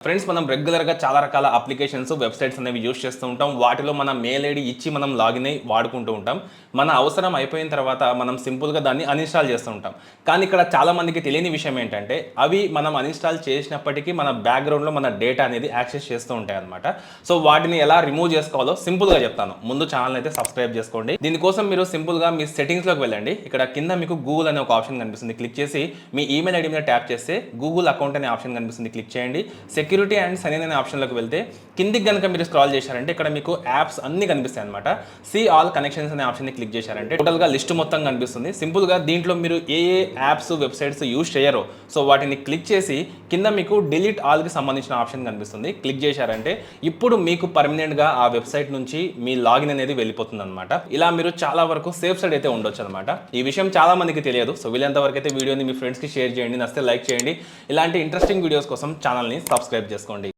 Friends మనం రెగ్యులర్గా చాలా రకాల అప్లికేషన్స్ వెబ్సైట్స్ అనేవి యూస్ చేస్తూ ఉంటాం. వాటిలో మన మెయిల్ ఐడి ఇచ్చి మనం లాగిన్ అయ్యి వాడుకుంటూ ఉంటాం. మన అవసరం అయిపోయిన తర్వాత మనం సింపుల్గా దాన్ని అన్ఇన్స్టాల్ చేస్తూ ఉంటాం. కానీ ఇక్కడ చాలామందికి తెలియని విషయం ఏంటంటే అవి మనం అన్ఇన్స్టాల్ చేసినప్పటికీ మన బ్యాక్గ్రౌండ్లో మన డేటా అనేది యాక్సెస్ చేస్తూ ఉంటాయి అనమాట. సో వాటిని ఎలా రిమూవ్ చేసుకోవాలో సింపుల్గా చెప్తాను. ముందు ఛానల్ అయితే సబ్స్క్రైబ్ చేసుకోండి. దీనికోసం మీరు సింపుల్గా మీ సెట్టింగ్స్లోకి వెళ్ళండి. ఇక్కడ కింద మీకు గూగుల్ అనే ఒక ఆప్షన్ కనిపిస్తుంది. క్లిక్ చేసి మీ ఈమెయిల్ ఐడి మీద ట్యాప్ చేస్తే గూగుల్ అకౌంట్ అనే ఆప్షన్ కనిపిస్తుంది. క్లిక్ చేయండి. సెక్యూరిటీ అండ్ సైన్ ఇన్ అనే ఆప్షన్లోకి వెళ్తే కిందికి కనుక మీరు స్క్రాల్ చేశారంటే ఇక్కడ మీకు యాప్స్ అన్ని కనిపిస్తాయి అనమాట. సీ ఆల్ కనెక్షన్స్ అనే ఆప్షన్ని క్లిక్ చేశారంటే టోటల్గా లిస్ట్ మొత్తం కనిపిస్తుంది. సింపుల్గా దీంట్లో మీరు ఏ యాప్స్ వెబ్సైట్స్ యూజ్ చేయరో సో వాటిని క్లిక్ చేసి కింద మీకు డిలీట్ ఆల్కి సంబంధించిన ఆప్షన్ కనిపిస్తుంది. క్లిక్ చేశారంటే ఇప్పుడు మీకు పర్మనెంట్గా ఆ వెబ్సైట్ నుంచి మీ లాగిన్ అనేది వెళ్ళిపోతుంది అనమాట. ఇలా మీరు చాలా వరకు సేఫ్ సైడ్ అయితే ఉండొచ్చు అనమాట. ఈ విషయం చాలా మందికి తెలియదు. సో వీళ్ళంత వరకు అయితే వీడియోని మీ ఫ్రెండ్స్కి షేర్ చేయండి. నచ్చితే లైక్ చేయండి. ఇలాంటి ఇంట్రెస్టింగ్ వీడియోస్ కోసం ఛానల్ని సబ్స్క్రైబ్ చేసుకోండి.